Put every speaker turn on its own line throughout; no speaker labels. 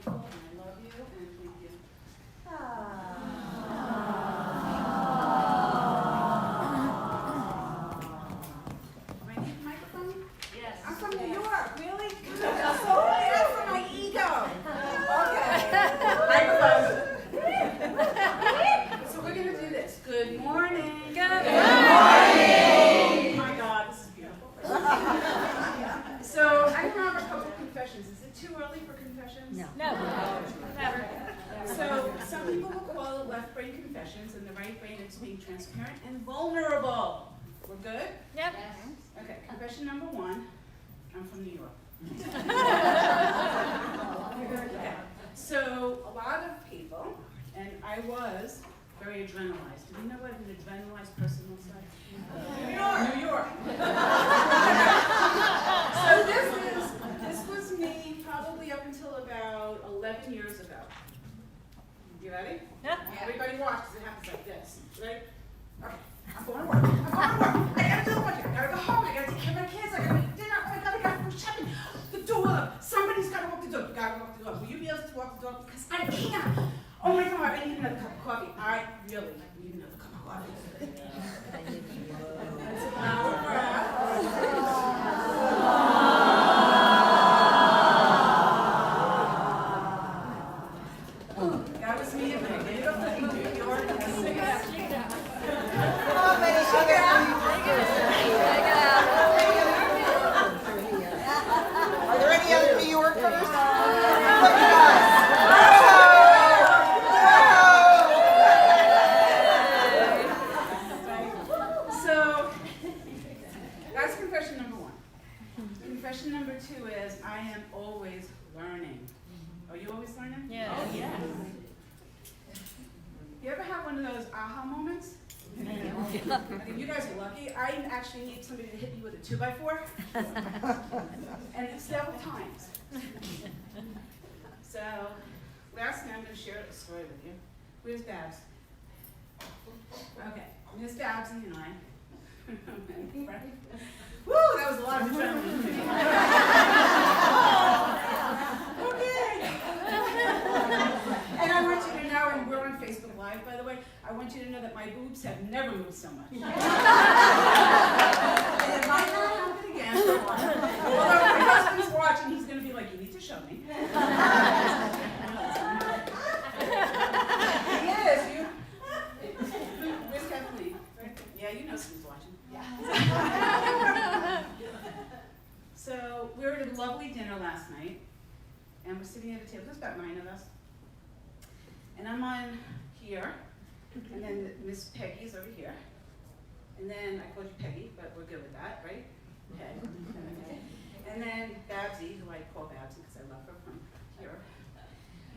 wonderful, and I love you, and thank you. Do I need a microphone?
Yes.
I'm from New York, really? That's so bad for my ego. Okay. Microphone. So we're going to do this. Good morning.
Good
morning. Oh my God, this is beautiful. So I have a couple of confessions. Is it too early for confessions?
No. Never.
So some people will call it left brain confessions, and the right brain is being transparent and vulnerable. We're good?
Yep.
Okay, confession number one. I'm from New York. Okay. So a lot of people, and I was very adrenalized. Do you know what an adrenalized person looks like? New York. New York. So this was me probably up until about 11 years ago. You ready?
Yeah.
Everybody watch because it happens like this. Ready? Okay. I'm going to work. I gotta do the work. I gotta go home. I gotta take care of my kids. I gotta make dinner. Oh my God, I gotta go shopping. The door. Somebody's gotta walk the dog. You gotta walk the dog. Will you be able to walk the dog? Because I can't. Oh my God, I need another cup of coffee. I really need another cup of coffee. That's an hour breath. That was me in my beautiful New York.
Are there any other New Yorkers? Look at us.
So, that's confession number one. Confession number two is I am always learning. Are you always learning?
Yeah.
Oh, yeah. You ever have one of those aha moments? I think you guys are lucky. I actually need somebody to hit me with a 2x4. And it's several times. So, lastly, I'm going to share a story with you. Where's Babs? Okay, Miss Babsy and I. Woo, that was a lot of adrenaline. Okay. And I want you to know, and we're on Facebook Live, by the way, I want you to know that my boobs have never moved so much. And it might not happen again for a while. Although if my husband's watching, he's going to be like, you need to show me. He is. Where's Kathleen? Yeah, you know who's watching. Yeah. So we were at a lovely dinner last night, and we're sitting at a table. There's about 9 of us. And I'm on here, and then Miss Peggy's over here. And then I called you Peggy, but we're good with that, right? Okay. And then Babsy, who I call Babsy because I love her from here.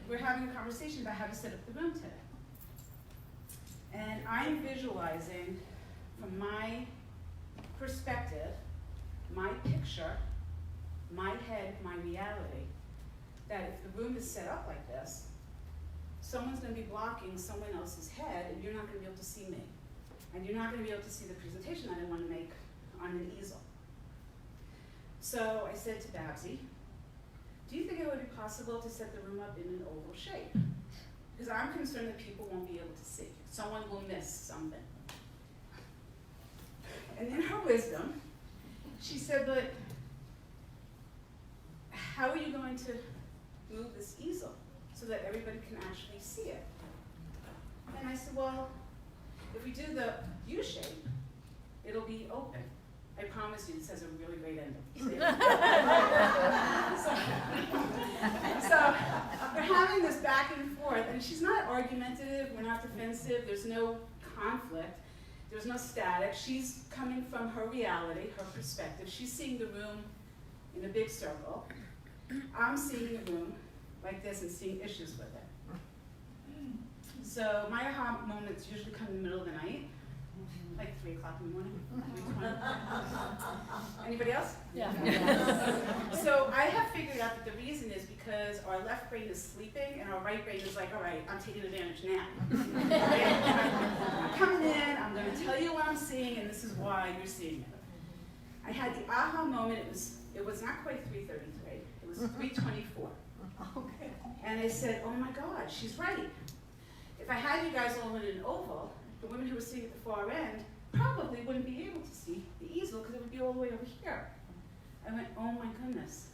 We're having a conversation about how to set up the room today. And I'm visualizing from my perspective, my picture, my head, my reality, that if the room is set up like this, someone's going to be blocking someone else's head, and you're not going to be able to see me. And you're not going to be able to see the presentation that I want to make on an easel. So I said to Babsy, do you think it would be possible to set the room up in an oval shape? Because I'm concerned that people won't be able to see. Someone will miss something. And in her wisdom, she said, but how are you going to move this easel so that everybody can actually see it? And I said, well, if we do the U shape, it'll be open. I promise you, this has a really great ending. So we're having this back and forth, and she's not argumentative, we're not defensive, there's no conflict, there's no static. She's coming from her reality, her perspective. She's seeing the room in a big circle. I'm seeing the room like this and seeing issues with it. So my aha moments usually come in the middle of the night, like 3 o'clock in the morning. 3:20. Anybody else?
Yeah.
So I have figured out that the reason is because our left brain is sleeping and our right brain is like, all right, I'm taking advantage now. I'm coming in, I'm going to tell you what I'm seeing, and this is why you're seeing it. I had the aha moment. It was It was not quite 3:33. It was 3:24.
Okay.
And I said, oh my God, she's right. If I had you guys all in an oval, the women who were sitting at the far end probably wouldn't be able to see the easel because it would be all the way over here. I went, oh my goodness.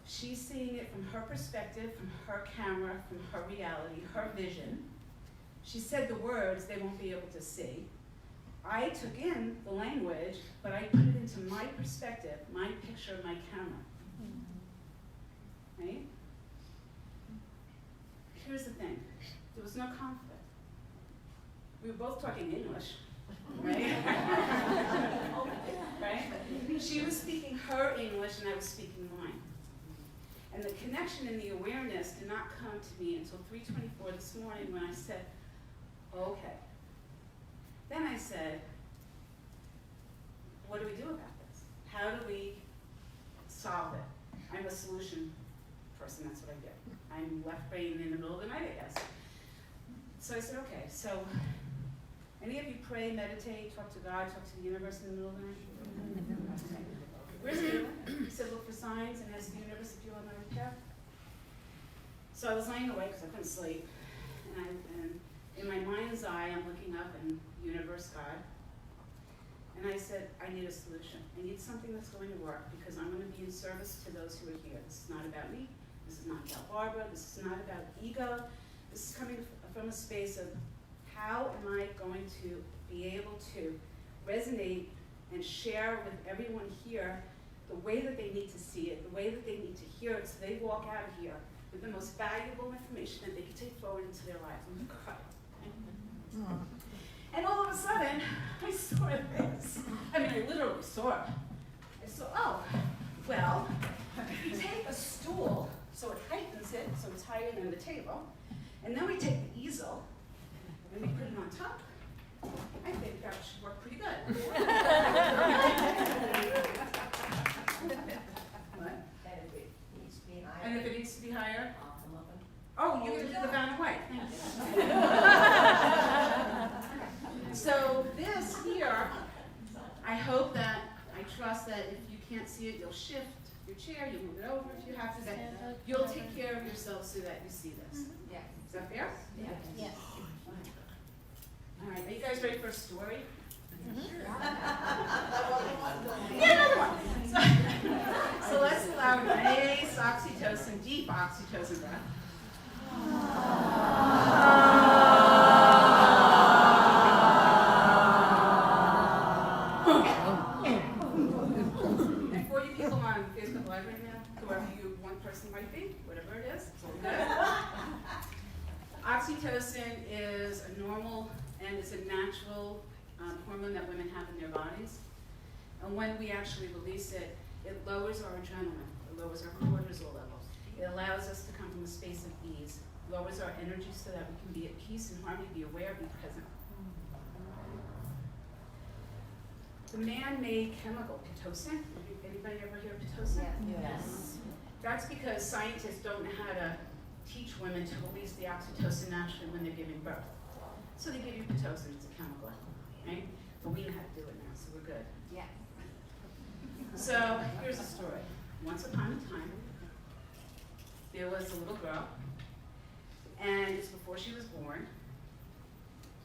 She's seeing it from her perspective, from her camera, from her reality, her vision. She said the words they won't be able to see. I took in the language, but I put it into my perspective, my picture, my camera. Right? Here's the thing. There was no conflict. We were both talking English, right? Right? She was speaking her English and I was speaking mine. And the connection and the awareness did not come to me until 3:24 this morning when I said, okay. Then I said, what do we do about this? How do we solve it? I'm a solution person, that's what I do. I'm left brain in the middle of the night, I guess. So I said, okay, so any of you pray, meditate, talk to God, talk to the universe in the middle of the night? Okay. Where's the He said, look for signs and ask the universe if you're on the right path. So I was laying awake because I couldn't sleep. And in my mind's eye, I'm looking up and universe, God. And I said, I need a solution. I need something that's going to work because I'm going to be in service to those who are here. This is not about me. This is not about Barbara. This is not about ego. This is coming from a space of how am I going to be able to resonate and share with everyone here the way that they need to see it, the way that they need to hear it, so they walk out of here with the most valuable information that they can take forward into their lives. And all of a sudden, I saw this. I mean, I literally saw it. I saw, oh, well, if you take a stool, so it heightens it, so it's higher than the table, and then we take the easel, and we put it on top, I think that should work pretty good. What? And if it needs to be higher? Oh, you can do the Vanna White. Thank you. So this here, I hope that, I trust that if you can't see it, you'll shift your chair, you move it over if you have to, that you'll take care of yourself so that you see this.
Yeah.
Is that fair?
Yeah.
Yes.
All right, are you guys ready for a story?
Yeah,
another one. So let's allow nice oxytocin, deep oxytocin breath. And for you people on Facebook Live right now, whoever you one person might be, whatever it is, it's all good. Oxytocin is a normal and it's a natural hormone that women have in their bodies. And when we actually release it, it lowers our adrenaline, it lowers our cortisol levels. It allows us to come from a space of ease, lowers our energy so that we can be at peace and harmony, be aware, be present. The man-made chemical, Pitocin, anybody ever hear of Pitocin?
Yes.
That's because scientists don't know how to teach women to release the oxytocin naturally when they're giving birth. So they give you Pitocin, it's a chemical, right? But we know how to do it now, so we're good.
Yeah.
So here's the story. Once upon a time, there was a little girl, and it's before she was born,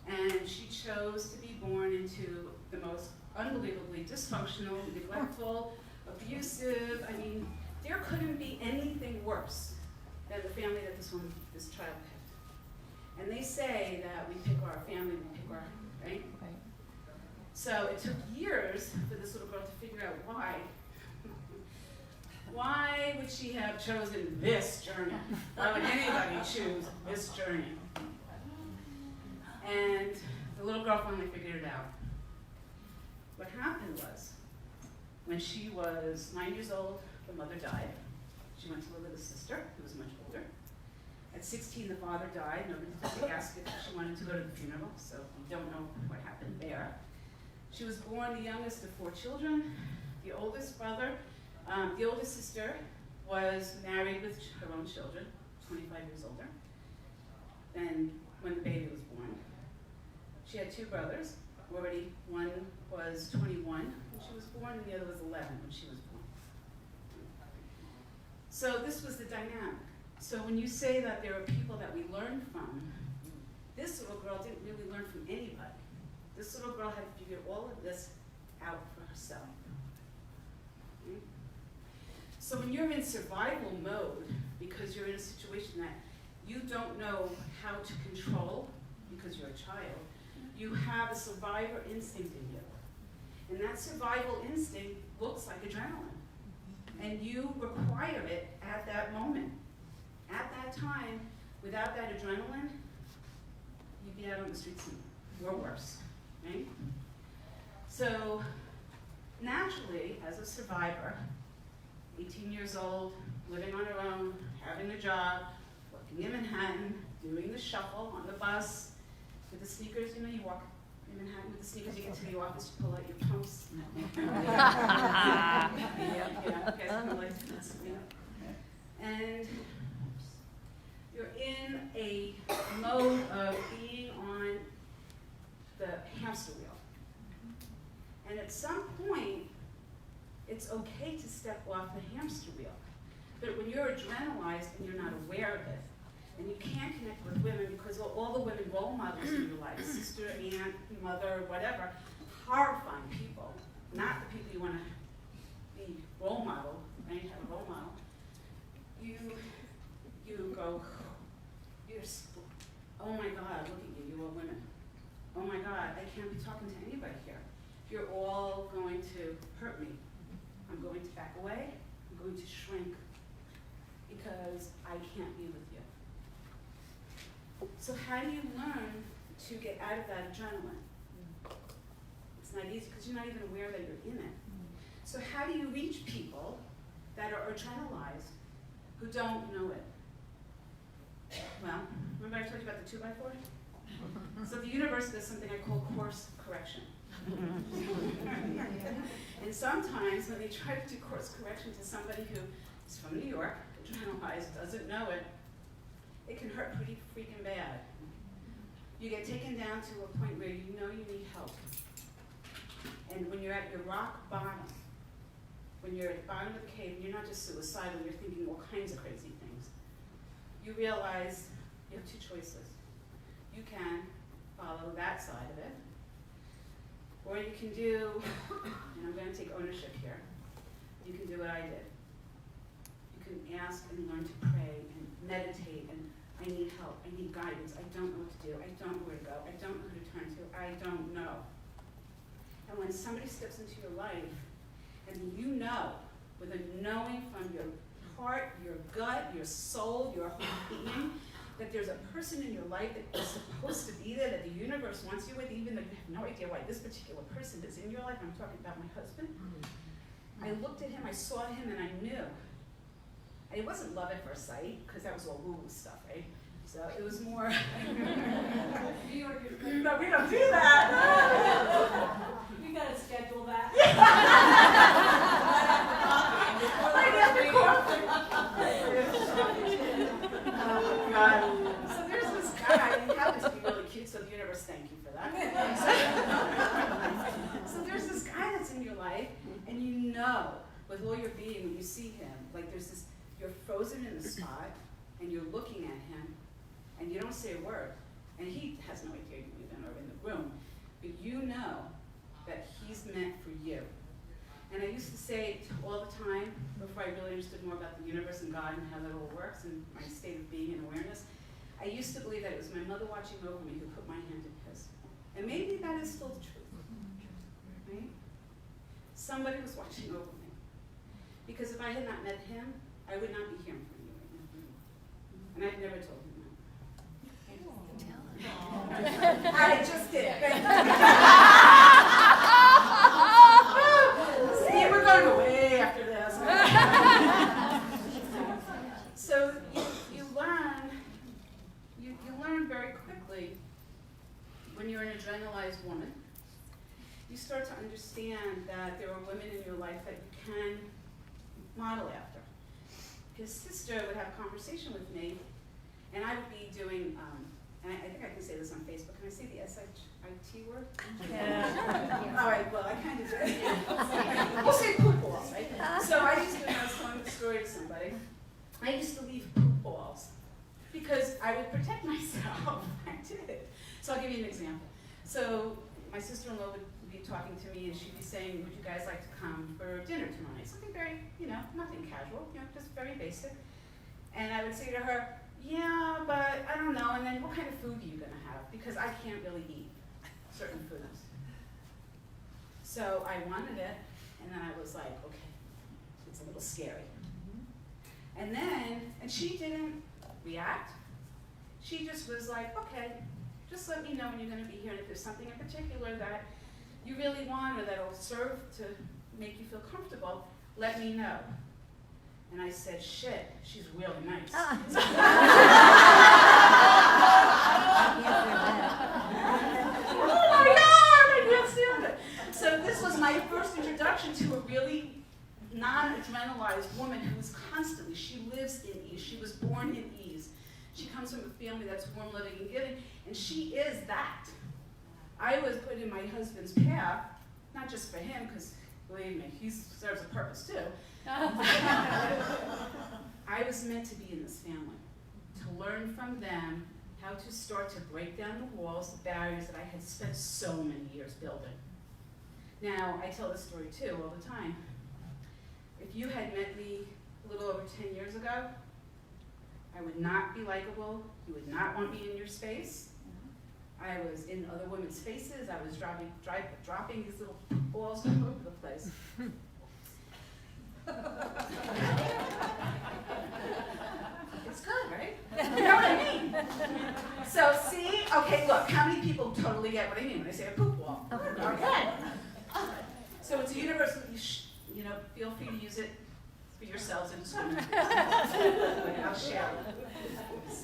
and she chose to be born into the most unbelievably dysfunctional, neglectful, abusive. I mean, there couldn't be anything worse than the family that this child picked. And they say that we pick our family, we pick our, right? So it took years for this little girl to figure out why. Why would she have chosen this journey? Why would anybody choose this journey? And the little girl finally figured it out. What happened was, when she was 9 years old, the mother died. She went to live with a sister who was much older. At 16, the father died. Nobody took the casket. She wanted to go to the funeral, so we don't know what happened there. She was born the youngest of 4 children. The oldest sister was married with her own children, 25 years older, than when the baby was born. She had 2 brothers. Already one was 21 when she was born, and the other was 11 when she was born. So this was the dynamic. So when you say that there are people that we learn from, this little girl didn't really learn from anybody. This little girl had to figure all of this out for herself. Okay? So when you're in survival mode, because you're in a situation that you don't know how to control, because you're a child, you have a survivor instinct in you. And that survival instinct looks like adrenaline. And you require it at that moment. At that time, without that adrenaline, you'd be out on the streets or worse, right? So naturally, as a survivor, 18 years old, living on her own, having a job, working in Manhattan, doing the shuffle on the bus, with the sneakers, you know, you walk in Manhattan with the sneakers, you get to the office, you pull out your pumps. And you're in a mode of being on the hamster wheel. And at some point, it's okay to step off the hamster wheel. But when you're adrenalized and you're not aware of it, and you can't connect with women because all the women role models in your life, sister, aunt, mother, whatever, horrifying people, not the people you want to be role model, right? Have a role model. You go, oh my God, look at you, you are women. Oh my God, I can't be talking to anybody here. You're all going to hurt me. I'm going to back away. I'm going to shrink because I can't be with you. So how do you learn to get out of that adrenaline? It's not easy because you're not even aware that you're in it. So how do you reach people that are adrenalized who don't know it? Well, remember I told you about the 2x4? So the universe does something I call course correction. And sometimes when they try to do course correction to somebody who is from New York, adrenalized, doesn't know it, it can hurt pretty freaking bad. You get taken down to a point where you know you need help. And when you're at your rock bottom, when you're at the bottom of the cave, and you're not just suicidal, you're thinking all kinds of crazy things, you realize you have two choices. You can follow that side of it, or you can do, and I'm going to take ownership here, you can do what I did. You can ask and learn to pray and meditate, and I need help, I need guidance, I don't know what to do, I don't know where to go, I don't know who to turn to, I don't know. And when somebody steps into your life, and you know, with a knowing from your heart, your gut, your soul, your whole being, that there's a person in your life that is supposed to be there, that the universe wants you with, even though you have no idea why this particular person is in your life. I'm talking about my husband. I looked at him, I saw him, and I knew. And it wasn't love at first sight, because that was all woo-woo stuff, right? So it was more, no, we don't do that.
We gotta schedule that.
Right after coffee. Oh my God. So there's this guy, and he happens to be really cute, so the universe, thank you for that. So there's this guy that's in your life, and you know, with all your being, when you see him, like there's this, you're frozen in the spot, and you're looking at him, and you don't say a word, and he has no idea you even are in the room, but you know that he's meant for you. And I used to say all the time, before I really understood more about the universe and God and how that all works and my state of being and awareness, I used to believe that it was my mother watching over me who put my hand in his. And maybe that is still the truth, right? Somebody was watching over me. Because if I had not met him, I would not be hearing from you right now. And I've never told him that. I just did. See, we're going away after this. So you learn very quickly when you're an adrenalized woman. You start to understand that there are women in your life that you can model after. His sister would have a conversation with me, and I would be doing, and I think I can say this on Facebook. Can I say the S-H-I-T word?
Yeah.
All right, well, I kind of did. We'll say poop balls, right? So I used to, when I was telling the story to somebody, I used to leave poop balls because I would protect myself. I did. So I'll give you an example. So my sister-in-law would be talking to me and she'd be saying, would you guys like to come for dinner tomorrow night? Something very, nothing casual, just very basic. And I would say to her, yeah, but I don't know, and then what kind of food are you gonna have? Because I can't really eat certain foods. So I wanted it, and then I was like, okay, it's a little scary. And she didn't react. She just was like, okay, just let me know when you're gonna be here, and if there's something in particular that you really want or that'll serve to make you feel comfortable, let me know. And I said, shit, she's really nice. Oh my God, I can't stand it. So this was my first introduction to a really non-adrenalized woman who was constantly, she lives in ease. She was born in ease. She comes from a family that's warm, loving, and giving, and she is that. I was put in my husband's path, not just for him, because believe me, he serves a purpose too. I was meant to be in this family, to learn from them how to start to break down the walls, the barriers that I had spent so many years building. Now, I tell this story too all the time. If you had met me a little over 10 years ago, I would not be likable. You would not want me in your space. I was in other women's faces. I was dropping these little balls all over the place. It's good, right? You know what I mean? So see, okay, look, how many people totally get what I mean when I say a poop wall? Okay. So it's a universal, feel free to use it for yourselves and discriminate. I'll share it.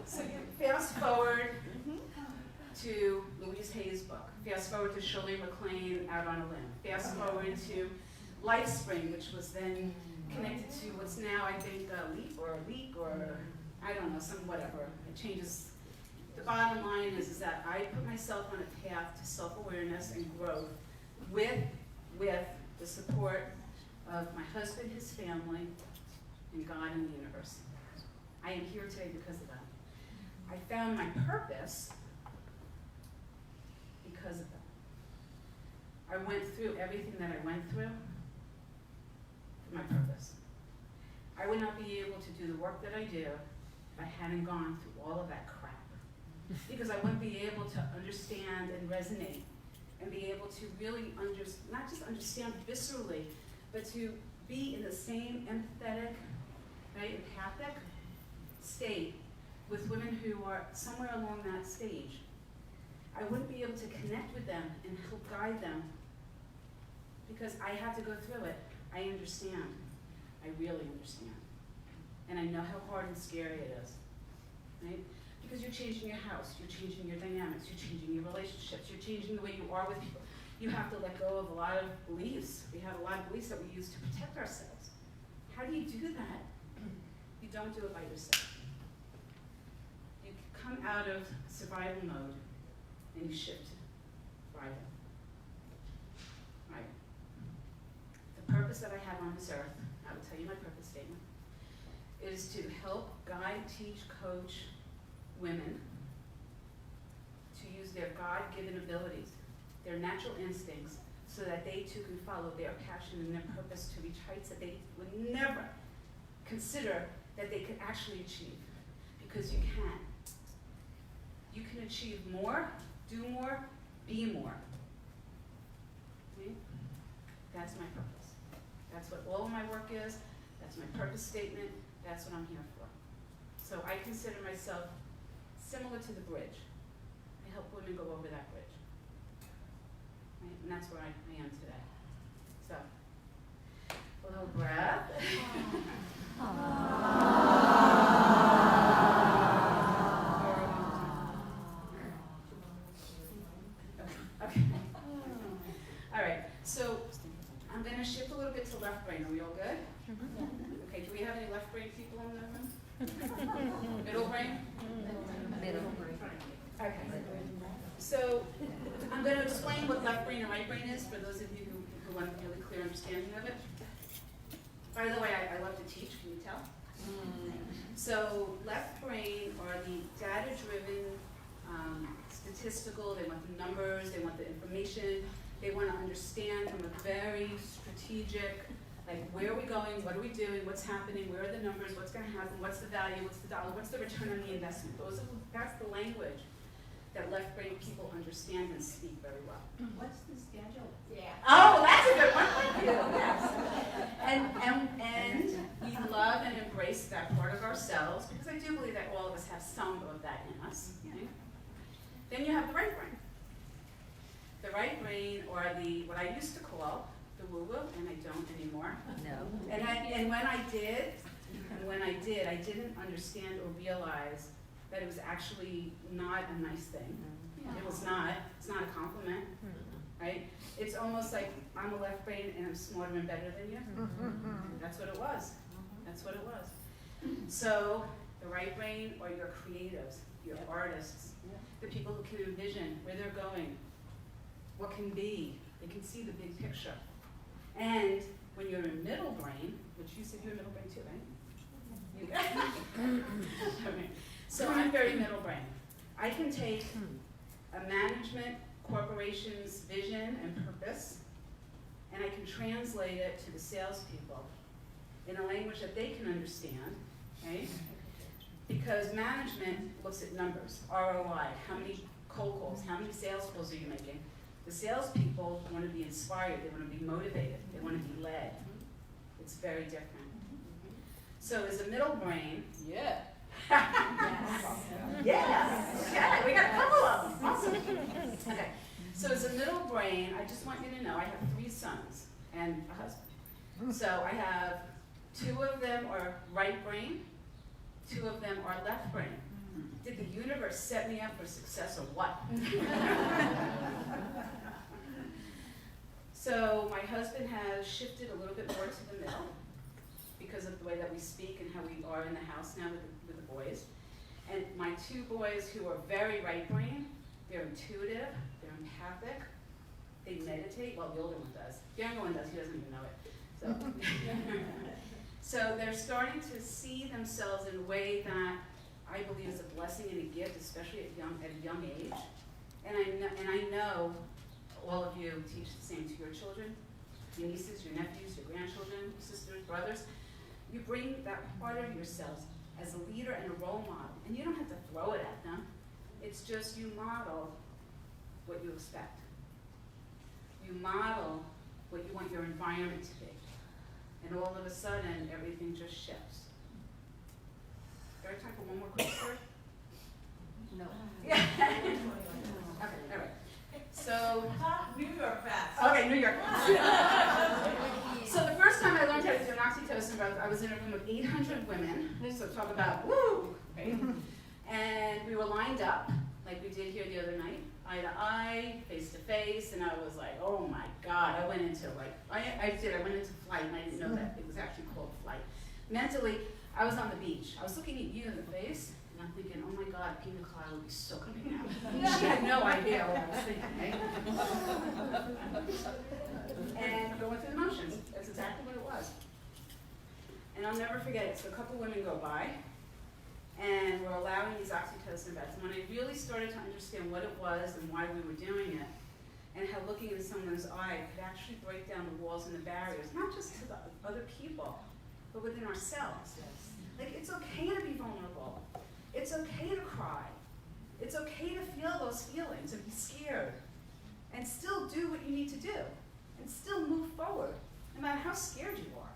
So you fast forward to Louise Hay's book. Fast forward to Shirley MacLaine, Out on a Limb. Fast forward to LifeSpring, which was then connected to what's now, I think, Leap or I don't know, some whatever. It changes. The bottom line is that I put myself on a path to self-awareness and growth with the support of my husband, his family, and God and the universe. I am here today because of that. I found my purpose because of that. I went through everything that I went through for my purpose. I would not be able to do the work that I do if I hadn't gone through all of that crap. Because I wouldn't be able to understand and resonate and be able to really not just understand viscerally, but to be in the same empathetic, right, empathic state with women who are somewhere along that stage. I wouldn't be able to connect with them and help guide them because I had to go through it. I understand. I really understand. And I know how hard and scary it is, right? Because you're changing your house, you're changing your dynamics, you're changing your relationships, you're changing the way you are with people. You have to let go of a lot of beliefs. We have a lot of beliefs that we use to protect ourselves. How do you do that? You don't do it by yourself. You come out of survival mode and you shift to thriving. Right? The purpose that I have on this earth, I will tell you my purpose statement, is to help guide, teach, coach women to use their God-given abilities, their natural instincts, so that they too can follow their passion and their purpose to reach heights that they would never consider that they could actually achieve. Because you can. You can achieve more, do more, be more. Okay? That's my purpose. That's what all of my work is. That's my purpose statement. That's what I'm here for. So I consider myself similar to the bridge. I help women go over that bridge. Right? And that's where I am today. So, a little breath. Okay. All right. So I'm going to shift a little bit to left brain. Are we all good? Okay. Do we have any left brain people in the room? Middle brain?
Middle brain.
Okay. So I'm going to explain what left brain and right brain is for those of you who want a really clear understanding of it. By the way, I love to teach, can you tell? So left brain are the data-driven, statistical, they want the numbers, they want the information, they want to understand from a very strategic, like where are we going, what are we doing, what's happening, where are the numbers, what's going to happen, what's the value, what's the dollar, what's the return on the investment. That's the language that left brain people understand and speak very well.
What's the schedule? Yeah.
Oh, that's a good one. Thank you. Yes. And we love and embrace that part of ourselves because I do believe that all of us have some of that in us. Okay? Then you have the right brain. The right brain, or what I used to call the woo-woo, and I don't anymore.
No.
And when I did, I didn't understand or realize that it was actually not a nice thing. It was not. It's not a compliment, right? It's almost like I'm a left brain and I'm smarter and better than you. That's what it was. That's what it was. So the right brain are your creatives, your artists, the people who can envision where they're going, what can be. They can see the big picture. And when you're in middle brain, which you said you're in middle brain too, right? Okay. So I'm very middle brain. I can take a management corporation's vision and purpose, and I can translate it to the salespeople in a language that they can understand, right? Because management looks at numbers, ROI, how many cold calls, how many sales calls are you making? The salespeople want to be inspired, they want to be motivated, they want to be led. It's very different. So as a middle brain, yes. Yes. Okay, we got a couple of them. Awesome. Okay. So as a middle brain, I just want you to know I have 3 sons and a husband. So I have 2 of them are right brain, 2 of them are left brain. Did the universe set me up for success or what? So my husband has shifted a little bit more to the middle because of the way that we speak and how we are in the house now with the boys. And my 2 boys who are very right brain, they're intuitive, they're empathic, they meditate. Well, the older one does. The younger one does, he doesn't even know it. So they're starting to see themselves in a way that I believe is a blessing and a gift, especially at a young age. And I know all of you teach the same to your children, your nieces, your nephews, your grandchildren, sisters, brothers. You bring that part of yourselves as a leader and a role model. And you don't have to throw it at them. It's just you model what you expect. You model what you want your environment to be. And all of a sudden, everything just shifts. Do I have time for one more quick story?
No.
Yeah. Okay, all right. So,
New York fast.
okay, New York. So the first time I learned how to do an oxytocin breath, I was in a room of 800 women. So talk about woo, right? And we were lined up, like we did here the other night, eye to eye, face to face, and I was like, oh my God, I went into flight, and I didn't know that it was actually called flight. Mentally, I was on the beach. I was looking at you in the face, and I'm thinking, oh my God, Pina Colada would be soaking me now. She had no idea what I was thinking, right? And going through the motions. That's exactly what it was. And I'll never forget it. So a couple women go by, and we're allowing these oxytocin baths. And when I really started to understand what it was and why we were doing it, and how looking into someone's eye could actually break down the walls and the barriers, not just to the other people, but within ourselves. Like, it's okay to be vulnerable. It's okay to cry. It's okay to feel those feelings and be scared, and still do what you need to do, and still move forward, no matter how scared you are.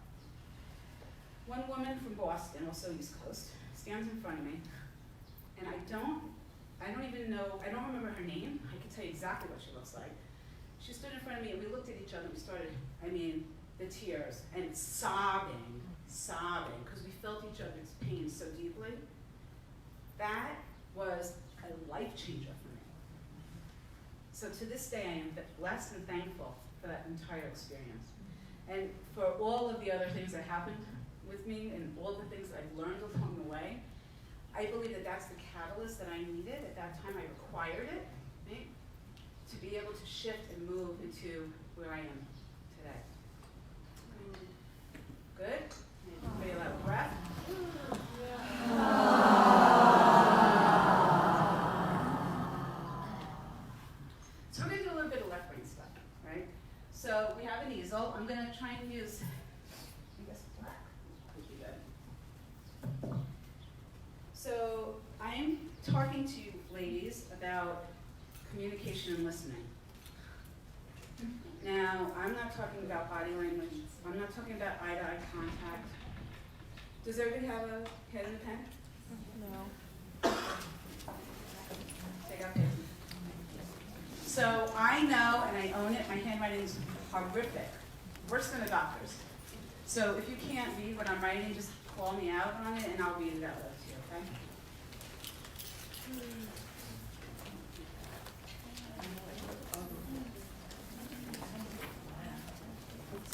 One woman from Boston, also East Coast, stands in front of me, and I don't remember her name. I can tell you exactly what she looks like. She stood in front of me, and we looked at each other, and we started, the tears, and sobbing, because we felt each other's pain so deeply. That was a life changer for me. So to this day, I am blessed and thankful for that entire experience. And for all of the other things that happened with me and all the things I've learned along the way, I believe that that's the catalyst that I needed. At that time, I required it, right, to be able to shift and move into where I am today. Good? Everybody talking to you ladies about communication and listening. Now, I'm not talking about body language. I'm not talking about eye-to-eye contact. Does everybody have a pen and a pen?
No.
Take out paper. So I know, and I own it, my handwriting is horrific, worse than a doctor's. So if you can't read what I'm writing, just call me out on it and I'll read it out loud to you, okay?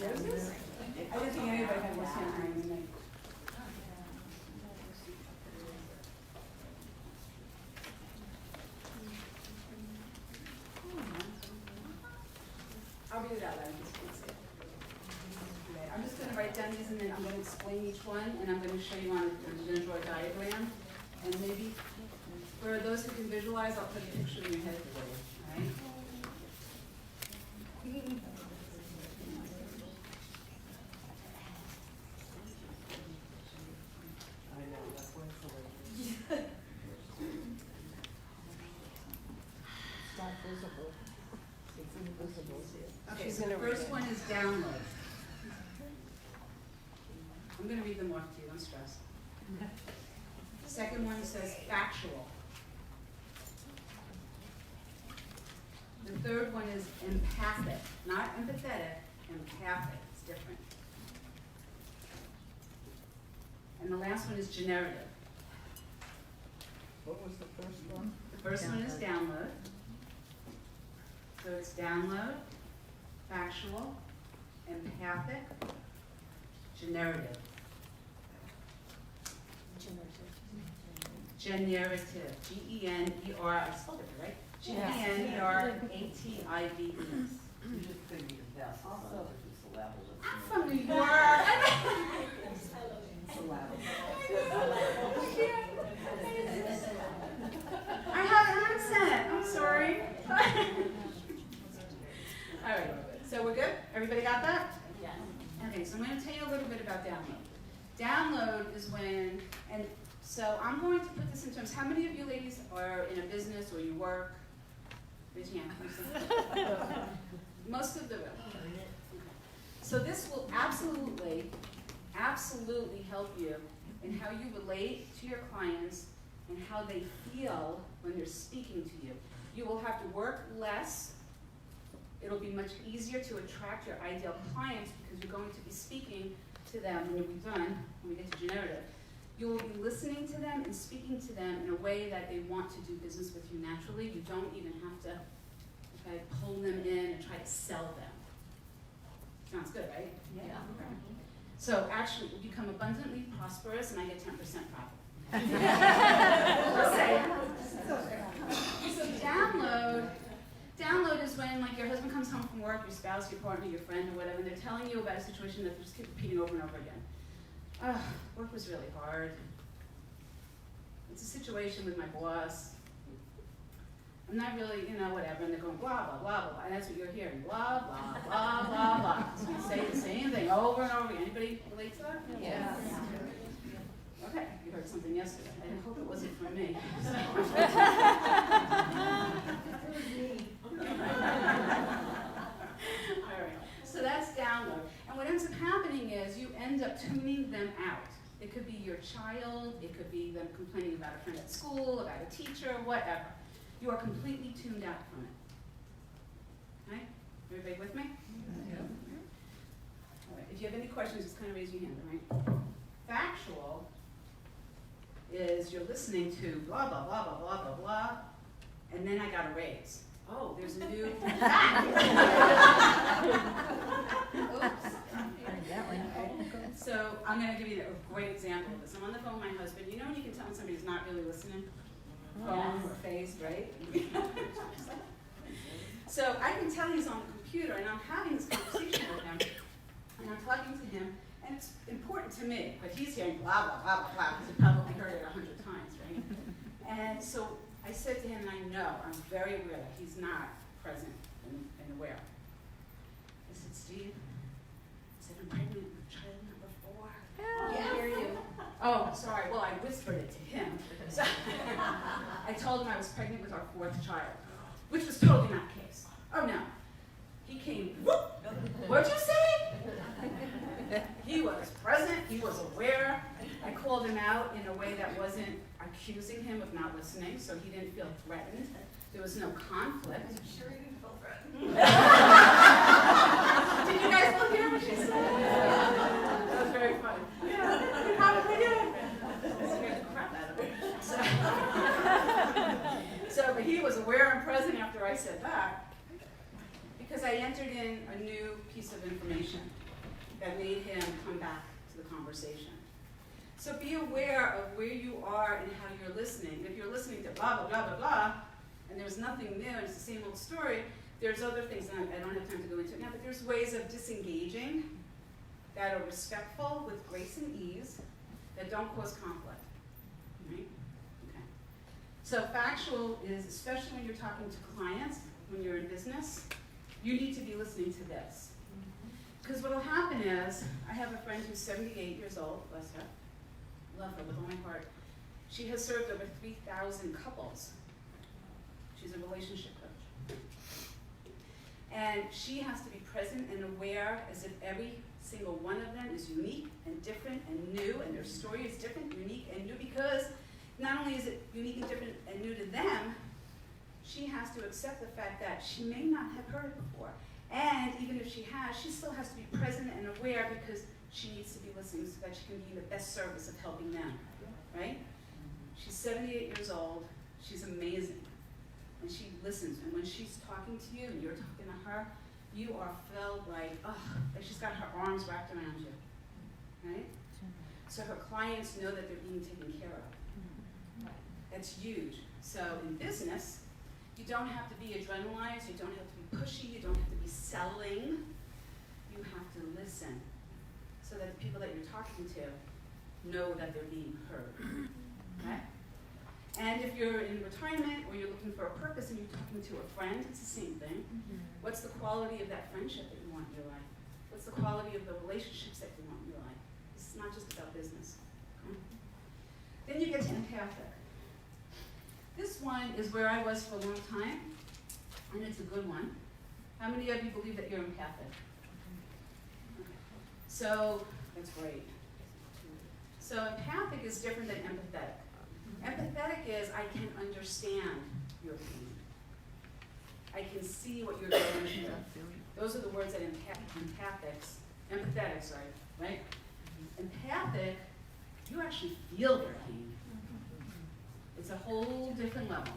Roses? I didn't think anybody had worse handwriting than me. I'll read it out loud. I'm just going to write down these and then I'm going to explain each one and I'm going to show you on, I'm going to draw a diagram. And maybe for those who can visualize, I'll put a picture in your head for you, all right?
It's not visible. It's invisible.
Okay,
She's
so the
gonna read
first
it.
one is download. I'm going to read them off to you, don't stress. Second one says factual. The third one is empathic, not empathetic, empathic, it's different. And the last one is generative.
What was the first one?
The first one is download. So it's download, factual, empathic, generative. Generative, G-E-N-E-R, I spelled it right? G-E-N-E-R-A-T-I-V-E.
You just figured it out.
Also-
I'm from New York. I have an accent, I'm sorry. All right, so we're good? Everybody got that?
Yes.
Okay, so I'm going to tell you a little bit about download. Download is when, and so I'm going to put this in terms, how many of you ladies are in a business or you work? Raise your hand. Most of the room. So this will absolutely help you in how you relate to your clients and how they feel when they're speaking to you. You will have to work less. It'll be much easier to attract your ideal clients because you're going to be speaking to them when you're done, when we get to generative. You will be listening to them and speaking to them in a way that they want to do business with you naturally. You don't even have to pull them in and try to sell them. Sounds good, right?
Yeah.
Okay. So actually, you become abundantly prosperous and I get 10% profit. Just saying. So download is when like your husband comes home from work, your spouse, your partner, your friend, or whatever, and they're telling you about a situation that they just keep repeating over and over again. Work was really hard. It's a situation with my boss. I'm not really, whatever, and they're going blah, blah, blah, blah, blah, and that's what you're hearing, blah, blah, blah, blah, blah. So you say the same thing over and over again. Anybody relate to that?
Yes.
Okay, you heard something yesterday. I hope it wasn't from me. All right, so that's download. And what ends up happening is you end up tuning them out. It could be your child, it could be them complaining about a friend at school, about a teacher, whatever. You are completely tuned out from it. Okay? Everybody with me?
Yeah.
All right. If you have any questions, just kind of raise your hand, all right? Factual is you're listening to blah, blah, blah, blah, blah, blah, blah, and then I got a raise. Oh, there's a new fact. Oops. So I'm going to give you a great example of this. I'm on the phone with my husband. You know when you can tell when somebody's not really listening? Phone or face, right? So I can tell he's on the computer, and I'm having this conversation with him, and I'm talking to him, and it's important to me, but he's hearing blah, blah, blah, blah, blah, because he probably heard it 100 times, right? And so I said to him, and I know, I'm very aware that he's not present and aware. I said, Steve, I'm pregnant with child number 4.
Yeah.
I hear you. Oh, Oh, sorry. Well, I whispered it to him. So I told him I was pregnant with our 4th child, which was totally not the case. Oh, no. He came, whoop. What'd you say? He was present. He was aware. I called him out in a way that wasn't accusing him of not listening, so he didn't feel threatened. There was no conflict.
I'm sure you didn't feel threatened.
Did you guys all hear what she said? That was very funny. Yeah, you probably did. Scared the crap out of me. But he was aware and present after I said that, because I entered in a new piece of information that made him come back to the conversation. So be aware of where you are and how you're listening. If you're listening to blah, blah, blah, blah, blah, and there's nothing new, it's the same old story, there's other things, and I don't have time to go into it now, but there's ways of disengaging that are respectful, with grace and ease, that don't cause conflict. Right? Okay. So factual is, especially when you're talking to clients, when you're in business, you need to be listening to this. Because what will happen is, I have a friend who's 78 years old, bless her, love her with all my heart. She has served over 3,000 couples. She's a relationship coach. And she has to be present and aware as if every single one of them is unique and different and new, and their story is different, unique, and new, because not only is it unique and different and new to them, she has to accept the fact that she may not have heard it before. And even if she has, she still has to be present and aware, because she needs to be listening so that she can be in the best service of helping them, right? She's 78 years old. She's amazing. And she listens. And when she's talking to you and you're talking to her, you are felt like, oh, like she's got her arms wrapped around you, right? So her clients know that they're being taken care of. That's huge. So in business, you don't have to be adrenalized, you don't have to be pushy, you don't have to be selling. You have to listen so that the people that you're talking to know that they're being heard. Okay? And if you're in retirement or you're looking for a purpose and you're talking to a friend, it's the same thing. What's the quality of that friendship that you want in your life? What's the quality of the relationships that you want in your life? It's not just about business. Okay? Then you get to empathic. This one is where I was for a long time, and it's a good one. How many of you believe that you're empathic? Okay. So, that's great. So empathic is different than empathetic. Empathetic is, I can understand your pain. I can see what you're going through. Those are the words that empathetic, right? Empathic, you actually feel their pain. It's a whole different level.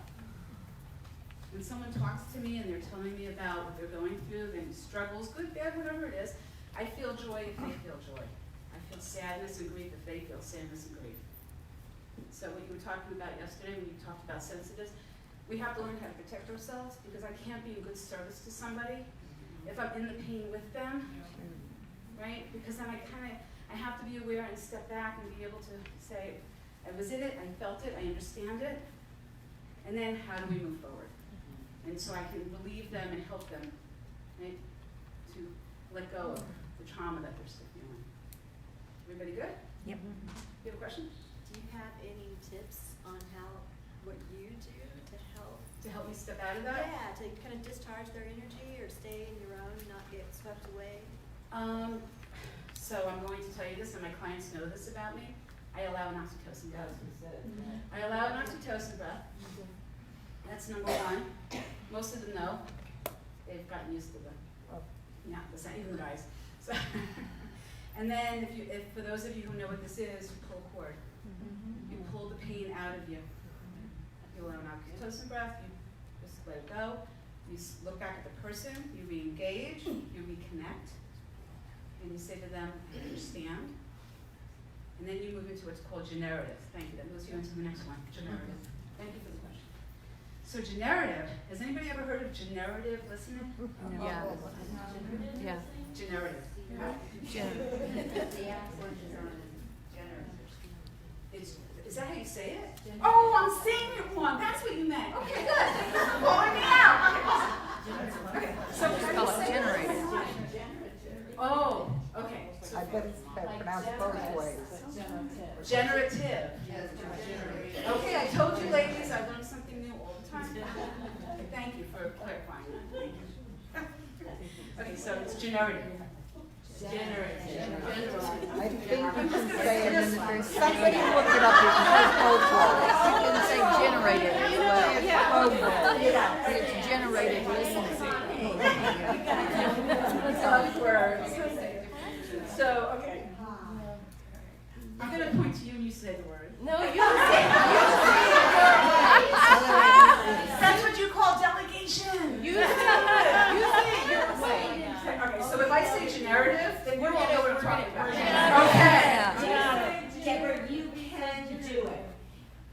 When someone talks to me and they're telling me about what they're going through, their struggles, good, bad, whatever it is, I feel joy if they feel joy. I feel sadness and grief if they feel sadness and grief. So what you were talking about yesterday when you talked about sensitives, we have to learn how to protect ourselves, because I can't be in good service to somebody if I'm in the pain with them, right? Because then I have to be aware and step back and be able to say, I was in it, I felt it, I understand it, and then how do we move forward? And so I can relieve them and help them, right, to let go of the trauma that they're still feeling. Everybody good?
Yep.
You have a question?
Do you have any tips on what you do to help?
To help me step out of that?
Yeah, to kind of discharge their energy or stay in your own, not get swept away.
So I'm going to tell you this, and my clients know this about me. I allow an oxytocin breath. I allow an oxytocin breath. That's number one. Most of them know. They've gotten used to the same, even the guys. So and then if for those of you who know what this is, you pull a cord. You pull the pain out of you. You allow an oxytocin breath, you just let it go. You look back at the person, you re-engage, you reconnect, and you say to them, I understand. And then you move into what's called generative. Thank you. That moves you into the next one, generative. Thank you for the question. So generative, has anybody ever heard of generative listening?
Yeah. Yeah.
Generative. Is that how you say it? Oh, I'm saying it wrong. That's what you meant. Okay, good. Thank you for calling me out. Okay. So how do you say it?
Generative.
Oh, okay.
I bet it's better Counts both ways.
Generative.
Yes, generative.
Okay, I told you ladies, I learn something new all the time. Thank you for clarifying that. Thank you. Okay, so it's generative. Generative.
I think you can say it in the, somebody look it up, it says both ways.
You can say generated as well.
Yeah. Both ways.
It's generated listening.
Both words. So, okay. I'm going to point to you and you say the word.
No, you say
That's what you call delegation.
You say it your way.
Okay, so if I say generative, then you all know what I'm talking about.
Yeah.
Okay.
Debra, you can do it.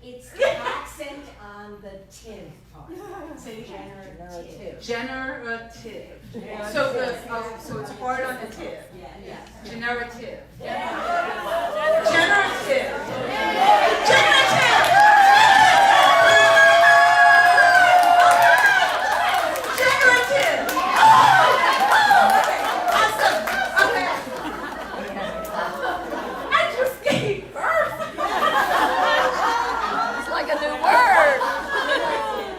It's the accent on the tiv part.
Say
Generative.
generative. So it's hard on the tiv.
Yeah.
Generative. Generative.
It's like a new word.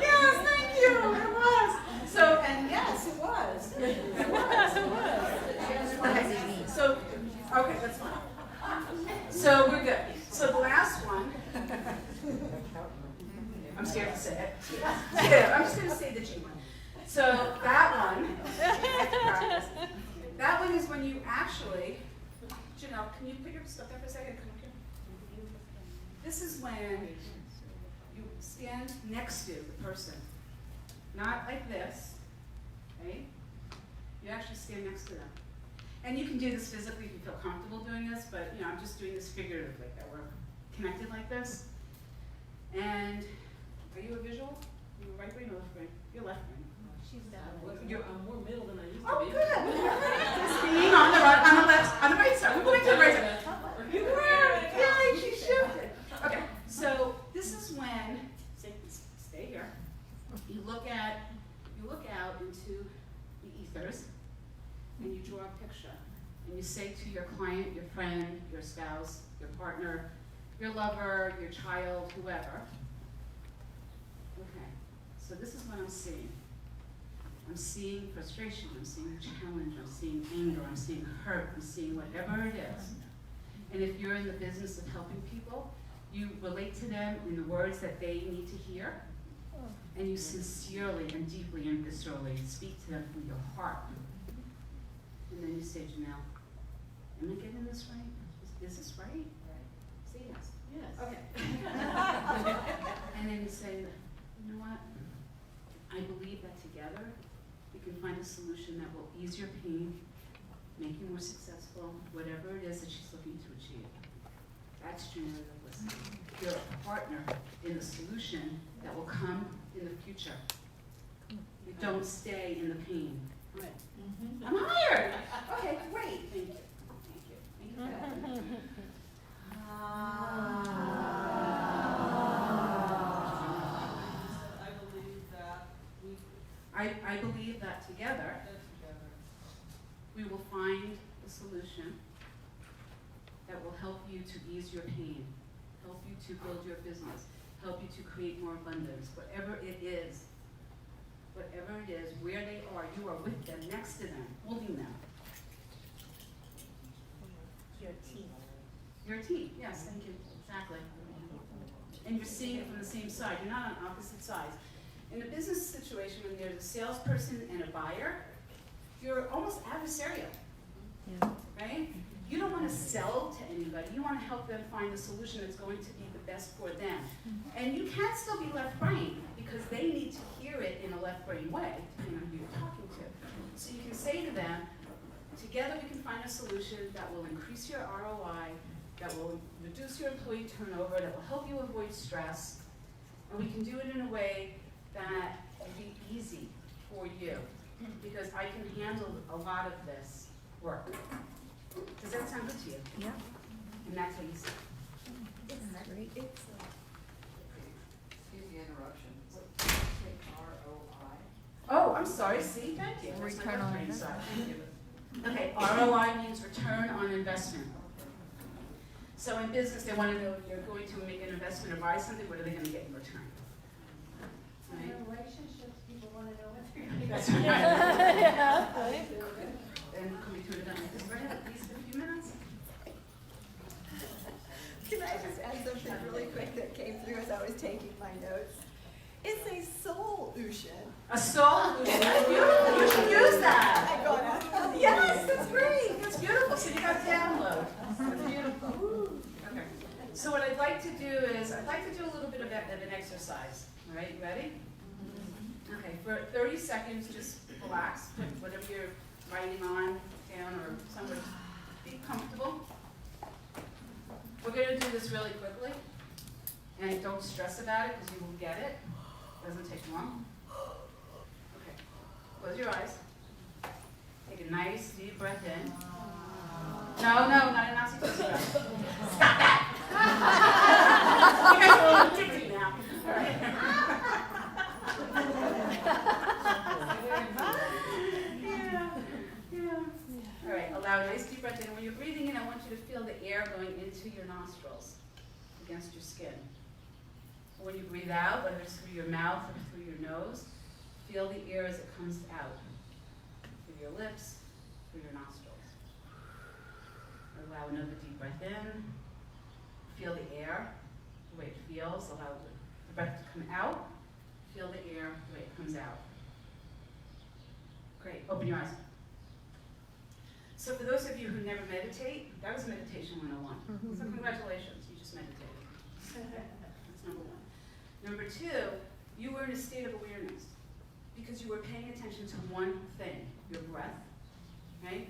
Yes, thank you. It was. So, and yes, it was. Okay, so, okay, that's fine. So we're good. So the last one, I'm scared to say it. Yeah, I'm just going to say the G one. So that one is when you actually, Janelle, can you put your stuff there for a second? Come up here. This is when you stand next to the person. Not like this, right? You actually stand next to them. And you can do this physically if you feel comfortable doing this, but I'm just doing this figuratively, that we're connected like this. And are you a visual? Are you right brain or left brain? You're left brain.
I'm more middle than I used
Oh, good. Just being on the right side. We're going to the right side. You were. Yeah, she shifted. Okay, so this is when, stay here. You look out into the ethers, and you draw a picture. And you say to your client, your friend, your spouse, your partner, your lover, your child, whoever. Okay, so this is what I'm seeing. I'm seeing frustration, I'm seeing challenge, I'm seeing anger, I'm seeing hurt, I'm seeing whatever it is. And if you're in the business of helping people, you relate to them in the words that they need to hear, and you sincerely and deeply and viscerally speak to them from your heart. And then you say, Janelle, am I getting this right? Is this right? Say yes.
Yes.
Okay. And then you say, you know what? I believe that together we can find a solution that will ease your pain, make you more successful, whatever it is that she's looking to achieve. That's generative listening. You're a partner in the solution that will come in the future. You don't stay in the pain.
Right.
I'm hired. Okay, great. Thank you. Thank you. Thank you for that. I believe that together we will find a solution that will help you to ease your pain, help you to build your business, help you to create more abundance, whatever it is, where they are, you are with them, next to them, holding them.
Your team.
You're a team, yes, thank you, exactly. And you're seeing it from the same side, you're not on opposite sides. In a business situation, when there's a salesperson and a buyer, you're almost adversarial, right? You don't want to sell to anybody, you want to help them find a solution that's going to be the best for them. And you can still be left brain, because they need to hear it in a left brain way, depending on who you're talking to. So you can say to them, together we can find a solution that will increase your ROI, that will reduce your employee turnover, that will help you avoid stress, and we can do it in a way that will be easy for you, because I can handle a lot of this work. Does that sound good to you?
Yeah.
And that's how you see it.
Great.
Excuse the interruption. Take ROI.
Oh, I'm sorry, see, thank you. That's my
Return on
left brain
investment.
side. Thank you. Okay, ROI means return on investment. So in business, they want to know if you're going to make an investment or buy something, what are they going to get in return? Right?
In relationships, people want to know what they're going to
That's
get.
right. And can we turn it on like this? Right, at least a few minutes?
Can I just add something really quick that came through as I was taking my notes? It's a solution.
A soul? That's beautiful. You should use that.
I got it.
Yes, that's great. That's beautiful. So you got to download. That's beautiful. Okay. So what I'd like to do is, I'd like to do a little bit of an exercise. All right, you ready? Okay, for 30 seconds, just relax. Put whatever you're writing on, down, or somewhere. Be comfortable. We're going to do this really quickly. And don't stress about it because you will get it. Doesn't take long. Okay. Close your eyes. Take a nice deep breath in. No, not a Nazi breath. Stop that! You guys are a little tipsy now. All right. Yeah. All right. Allow a nice deep breath in. And when you're breathing in, I want you to feel the air going into your nostrils against your skin. When you breathe out, whether it's through your mouth or through your nose, feel the air as it comes out through your lips, through your nostrils. Allow another deep breath in. Feel the air, the way it feels. Allow the breath to come out. Feel the air, the way it comes out. Great. Open your eyes. So for those of you who never meditate, that was meditation 101. So congratulations, you just meditated. That's number one. Number two, you were in a state of awareness because you were paying attention to one thing, your breath, right?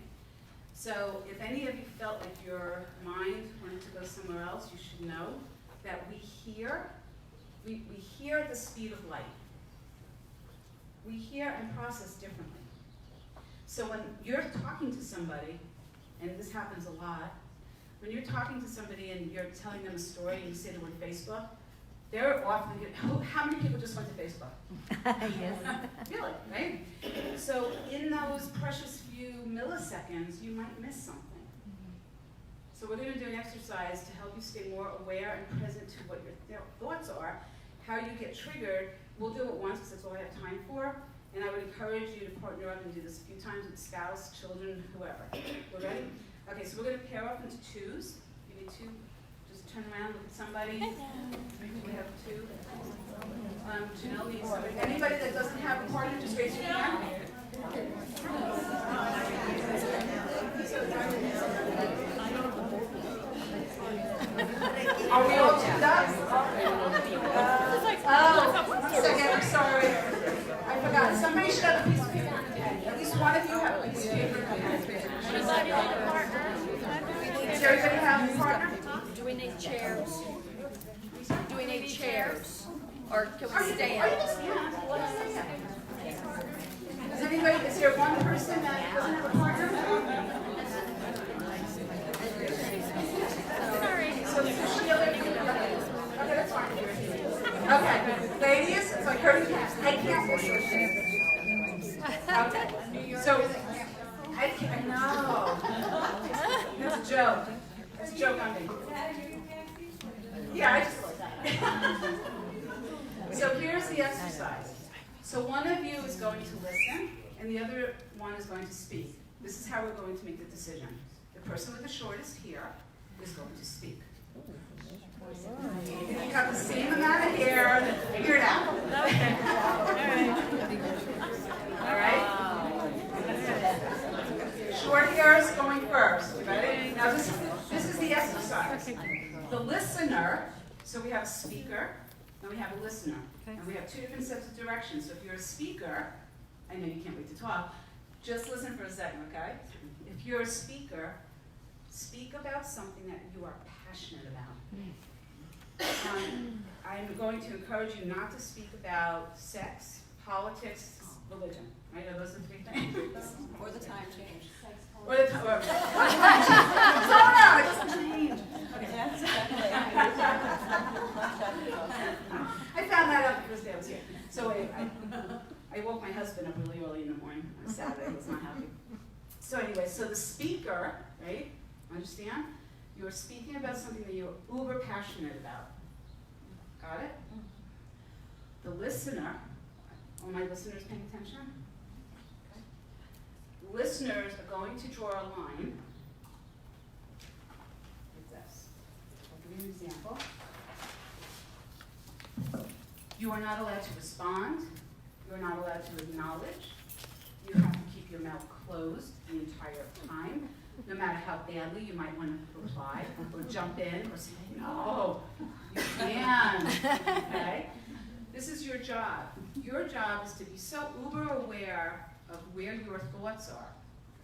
So if any of you felt like your mind wanted to go somewhere else, you should know that we hear at the speed of light. We hear and process differently. So when you're talking to somebody, and this happens a lot, when you're talking to somebody and you're telling them a story and you say the word Facebook, they're often, how many people just went to Facebook?
Yes.
Really, right? So in those precious few milliseconds, you might miss something. So we're going to do an exercise to help you stay more aware and present to what your thoughts are, how you get triggered. We'll do it once because that's all I have time for. And I would encourage you to partner up and do this a few times with spouse, children, whoever. We're ready? Okay, so we're going to pair up into twos. You need two. Just turn around, look at somebody. We have two. Janelle needs somebody. Anybody that doesn't have a partner, just raise your hand. Are we all tuned up? Oh, 1 second, I'm sorry. I forgot. Somebody should have a piece of paper and a pen. At least one of you have a piece of paper and a pen.
Anybody want a partner?
Does everybody have a partner?
Do we need chairs? Do we need chairs? Or can
Are
we
you
stand?
just stand? Is anybody, is there one person that doesn't have a partner? So this is Sheila. Okay, that's fine. Okay, ladies, it's like hurting cats. I can't push you. Okay, so I know. That's a joke. That's a joke on me. Yeah, I just like that. So here's the exercise. So one of you is going to listen, and the other one is going to speak. This is how we're going to make the decision. The person with the shortest hair is going to speak. If you have the same amount of hair, then figure it out. Okay. All right. Short hair is going first. You ready? Now this is the exercise. The listener. So we have a speaker, and we have a listener, and we have two different sets of directions. So if you're a speaker, I know you can't wait to talk. Just listen for a second, okay? If you're a speaker, speak about something that you are passionate about. I'm going to encourage you not to speak about sex, politics, religion. Right? Are those the three things?
Or the time change.
Or the time. No, it doesn't change. Okay. I found that out because Dad was here. So I woke my husband up really early in the morning on Saturday. He was not happy. So anyway, so the speaker, right? Understand? you're speaking about something that you're uber passionate about. Got it? The listener, are my listeners paying attention? Okay. Listeners are going to draw a line like this. I'll give you an example. You are not allowed to respond. You are not allowed to acknowledge. You have to keep your mouth closed the entire time, no matter how badly you might want to reply or jump in or say, no, you can, okay? This is your job. Your job is to be so uber aware of where your thoughts are.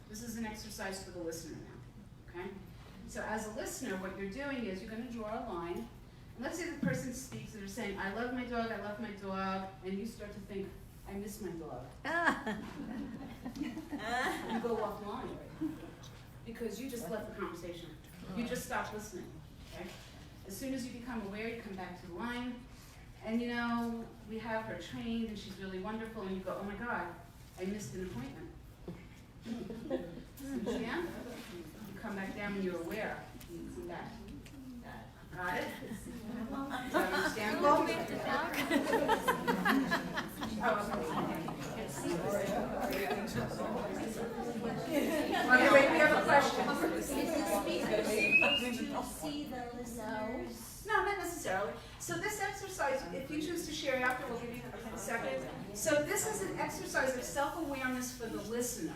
This is an exercise for the listener now, okay? So as a listener, what you're doing is you're going to draw a line. And let's say the person speaks and they're saying, I love my dog, and you start to think, I miss my dog. You go offline, because you just left the conversation. You just stopped listening, okay? As soon as you become aware, you come back to the line, and you know, we have her trained, and she's really wonderful, and you go, oh my God, I missed an appointment. Understand? You come back down when you're aware. You come back. Got it? Is that understandable? Okay, wait, we have a question.
Is the speaker supposed to see the listeners?
No, not necessarily. So this exercise, if you choose to share after, we'll give you a second. So this is an exercise of self-awareness for the listener.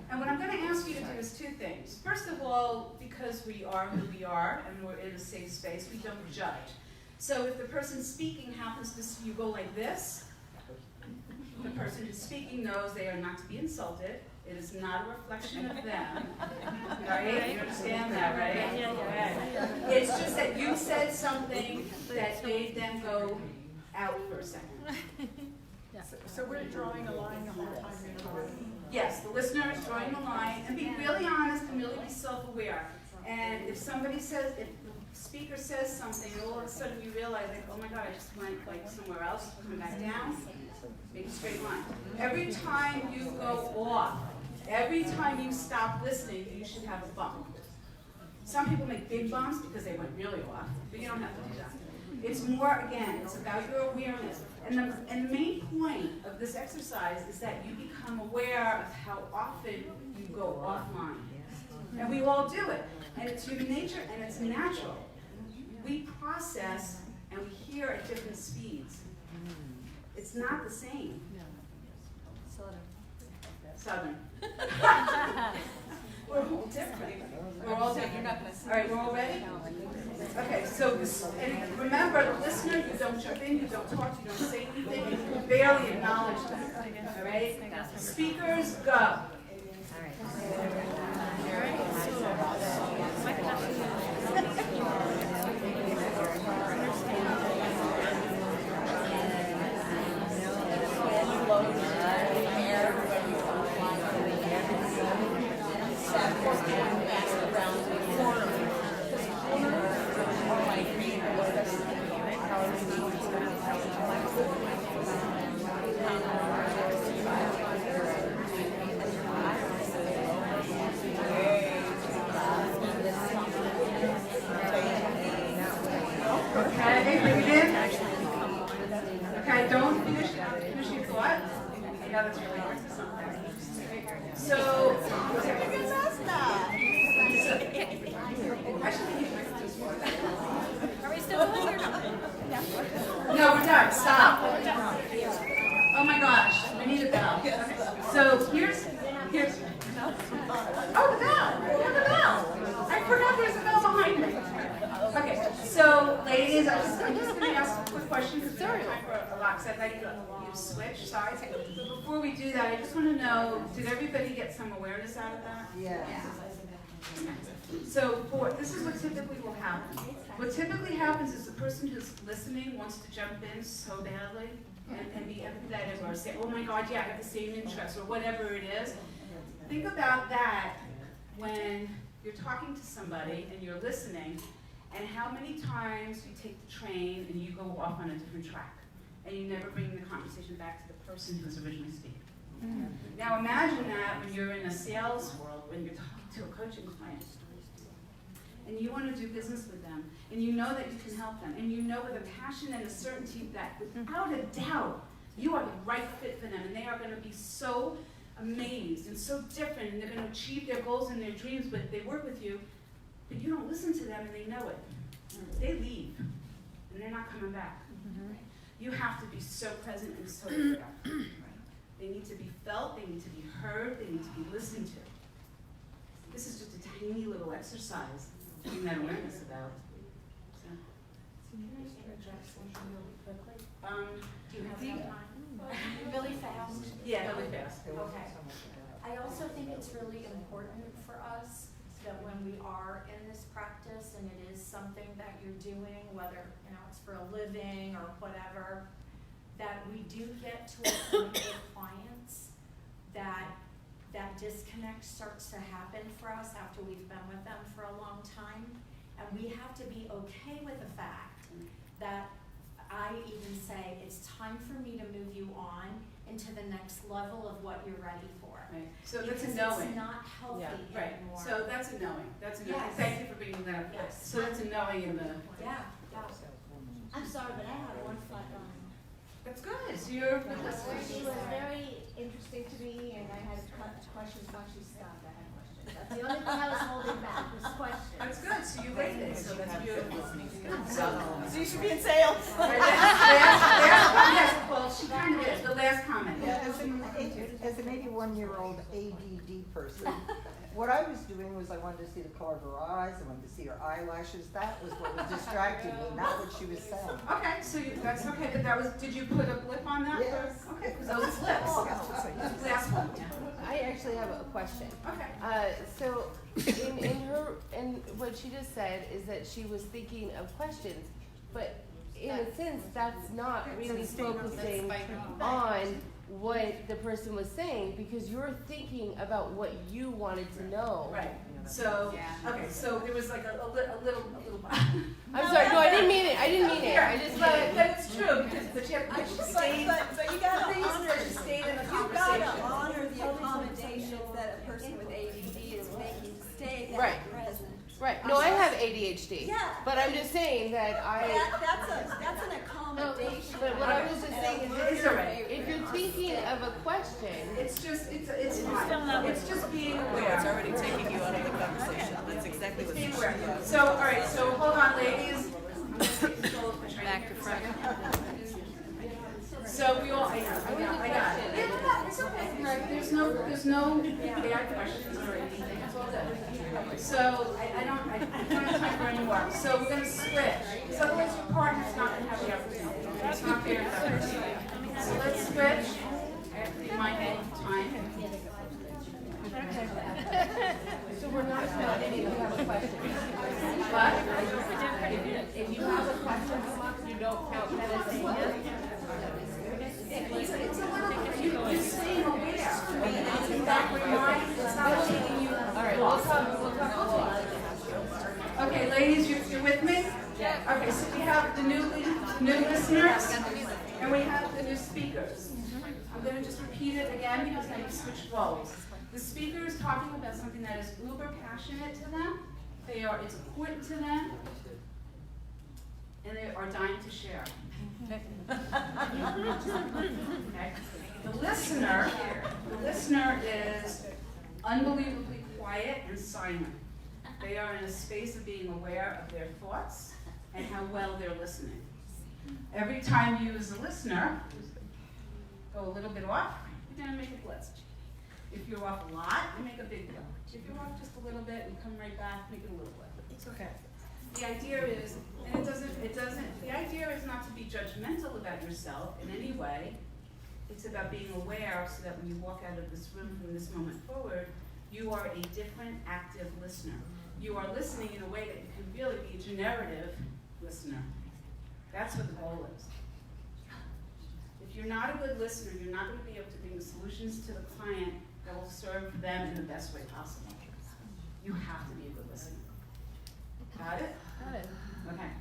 And what I'm going to ask you to do is two things. First of all, because we are who we are and we're in a safe space, we don't judge. So if the person speaking happens to see you go like this, the person who's speaking knows they are not to be insulted. It is not a reflection of them. Right? You understand that, right? Yeah. It's just that you said something that made them go out for a second.
So we're drawing a line the whole time you're talking?
Yes, the listener is drawing the line, and be really honest and really be self-aware. And if somebody says, if the speaker says something, and all of a sudden you realize, like, oh my God, I just went like somewhere else, coming back down, make a straight line. Every time you go off, every time you stop listening, you should have a bump. Some people make big bumps because they went really off, but you don't have to do that. It's more, again, it's about your awareness. And the main point of this exercise is that you become aware of how often you go offline. And we all do it. And it's human nature and it's natural. We process and we hear at different speeds. It's not the same. Southern. We're all different. We're all different. All right, we're all ready? Okay, so this, and remember, the listener, you don't jump in, you don't talk, you don't say anything, you barely acknowledge them. All right? Speakers, go. No, we're done. Stop. Oh my gosh, we need a bell. Okay. So here's. Oh, the bell. We have the bell. I forgot there's a bell behind me. Okay, so ladies, I'm just going to ask a quick question because we don't have time for a lot. Because I'd like you to switch sides. But before we do that, I just want to know: did everybody get some awareness out of that?
Yeah.
So this is what typically will happen. What typically happens is the person who's listening wants to jump in so badly and be empathetic or say, oh my God, yeah, I have the same interest or whatever it is. Think about that when you're talking to somebody and you're listening and how many times you take the train and you go off on a different track and you never bring the conversation back to the person who's originally speaking. Now imagine that when you're in a sales world, when you're talking to a coaching client. and you want to do business with them, and you know that you can help them, and you know with a passion and a certainty that without a doubt, you are the right fit for them, and they are going to be so amazed and so different, and they're going to achieve their goals and their dreams, but they work with you, but you don't listen to them and they know it. They leave, and they're not coming back. You have to be so present and so there. They need to be felt, they need to be heard, they need to be listened to. This is just a tiny little exercise to bring that awareness about. So.
Can I interject something really quickly?
Do you have some time?
Really fast?
Yeah, really fast.
Okay. I also think it's really important for us that when we are in this practice and it is something that you're doing, whether it's for a living or whatever, that we do get to a point with clients that disconnect starts to happen for us after we've been with them for a long time. And we have to be okay with the fact that I even say it's time for me to move you on into the next level of what you're ready for.
Right. So
Because
that's a knowing.
it's not healthy
Right.
anymore.
So that's a knowing. That's a knowing.
Yes.
Thank you for bringing that up.
Yes.
So that's a knowing in the.
Yeah.
I'm sorry, but I have one thought on.
That's good. So you're.
She was very interesting to me, and I had questions once she stopped. I had questions. That's the only thing I was holding back was questions.
That's good. So you waited. So that's beautiful.
So you should be in sales.
Yes, well, she kind of is. The last comment.
Yeah, as an 81-year-old ADD person, what I was doing was I wanted to see the color of her eyes, I wanted to see her eyelashes. That was what was distracting me, not what she was saying.
Okay, so that's okay, but that was, did you put a blip on that?
Yes.
Okay, because those flips. Last one, yeah.
I actually have a question.
Okay.
So in what she just said is that she was thinking of questions, but in a sense, that's not really focusing on what the person was saying, because you're thinking about what you wanted to know.
Right. So, okay, so there was like a little.
I'm sorry, no, I didn't mean it. I just
But
meant it.
it's true, because you have to stay.
But you gotta honor,
Stay in the
you
conversation.
gotta honor the accommodations that a person with ADD is making to stay that
Right.
present.
Right. No, I have ADHD.
Yeah.
But I'm just saying that
That's an accommodation.
But what I was just saying is
It's all right.
if you're thinking of a question,
It's fine. It's just being aware.
It's already taking you out of the conversation. That's exactly
It's
what
being
it's
aware. So, all right, so hold on, ladies.
Back to front.
So we all, I got it. Yeah, it's okay. There's no bad questions or anything. It's all good. So I don't have time for any more. So we're gonna switch. So otherwise your partner's not gonna have the opportunity. It's not fair to them. So let's switch. I have to be mindful of time.
so we're not counting if you have a question.
But
If you have a question come up, you don't count that as a question.
it's a little, you're staying aware. In back of your mind, it's not taking you.
All right, we'll talk.
Okay, ladies, you're with me? Yeah. Okay, so we have the new listeners, and we have the new speakers. I'm going to just repeat it again because then we switched roles. The speaker is talking about something that is uber passionate to them. It's important to them, and they are dying to share. Okay. The listener is unbelievably quiet and silent. They are in a space of being aware of their thoughts and how well they're listening. Every time you as a listener go a little bit off, you're going to make a blitz. If you're off a lot, you make a big blip. If you're off just a little bit and come right back, make it a little blip. It's okay. The idea is, and the idea is not to be judgmental about yourself in any way. It's about being aware so that when you walk out of this room from this moment forward, you are a different, active listener. You are listening in a way that you can really be a generative listener. That's what the goal is. If you're not a good listener, you're not going to be able to bring the solutions to the client that will serve them in the best way possible. You have to be a good listener. Got it?
Got it.
Okay.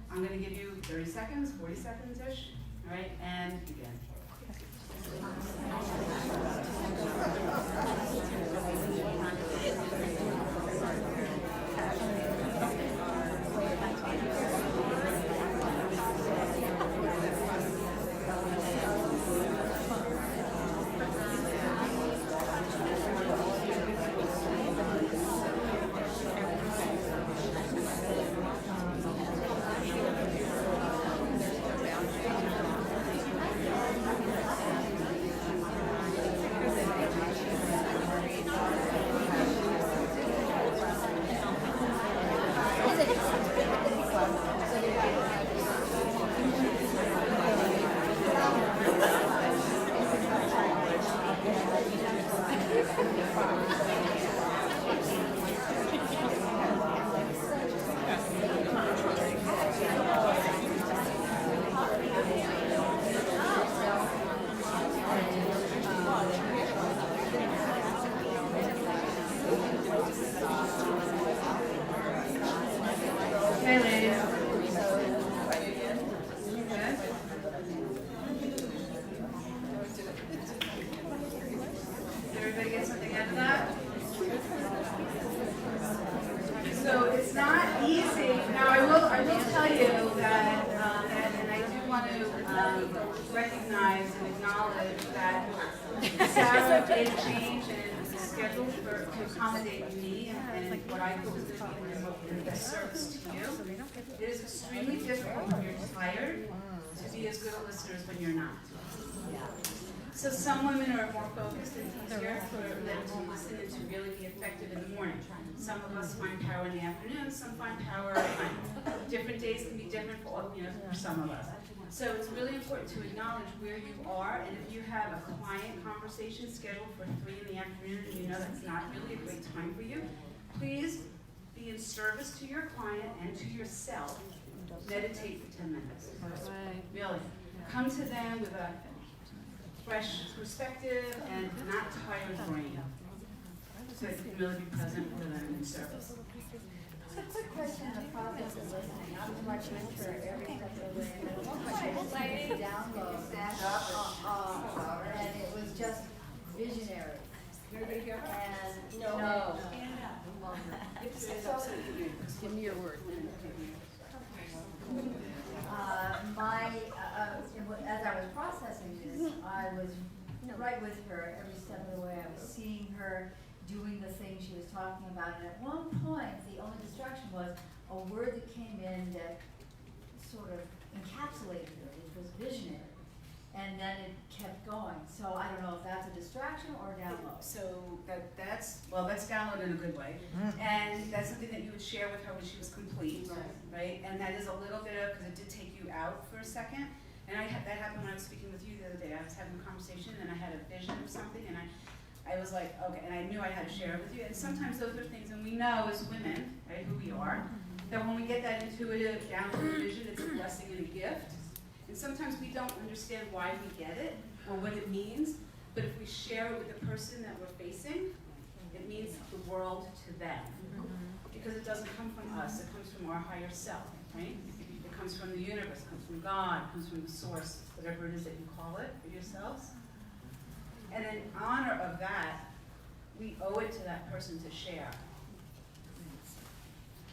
I'm going to give you 30 seconds, 40 seconds-ish, all right, and begin. Okay, ladies. Good. Did everybody get something out of that? So it's not easy. Now I will tell you that, and I do want to recognize and acknowledge that Sarah made a change in the schedule to accommodate me and what I feel is going to be the best service to you. It is extremely difficult when you're tired to be as good a listener as when you're not. So some women are more focused and easier for them to listen and to really be effective in the morning. Some of us find power in the afternoon, some find power at night. Different days can be different for some of us. So it's really important to acknowledge where you are, and if you have a client conversation scheduled for 3 in the afternoon and you know that's not really a great time for you, please be in service to your client and to yourself. Meditate for 10 minutes. Really. Come to them with a fresh perspective and not tired brain. So you can really be present for them and in service.
So quick question on the process of listening. I was watching her every step of the way, and at one point I did download and it was just visionary. And no.
Give me your word.
As I was processing this, I was right with her every step of the way. I was seeing her doing the things she was talking about, and at one point, the only distraction was a word that came in that sort of encapsulated her, which was visionary, and then it kept going. So I don't know if that's a distraction or a download.
So that's download in a good way, and that's something that you would share with her when she was complete, right? And that is a little bit of, because it did take you out for a second, and that happened when I was speaking with you the other day. I was having a conversation, and I had a vision of something, and I was like, okay, and I knew I had to share it with you. And sometimes those are things, and we know as women, right, who we are, that when we get that intuitive download vision, it's a blessing and a gift. And sometimes we don't understand why we get it or what it means, but if we share it with the person that we're facing, it means the world to them. Because it doesn't come from us, it comes from our higher self, right? It comes from the universe, it comes from God, it comes from the source, whatever it is that you call it for yourselves. And in honor of that, we owe it to that person to share.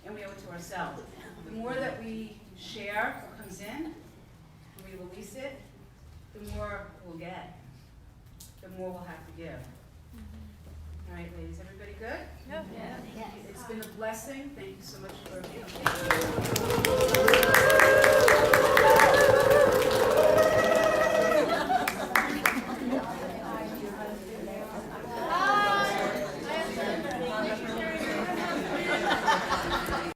And we owe it to ourselves. The more that we share what comes in, and we release it, the more we'll get. The more we'll have to give. All right, ladies, everybody good?
Yeah.
It's been a blessing. Thank you so much for being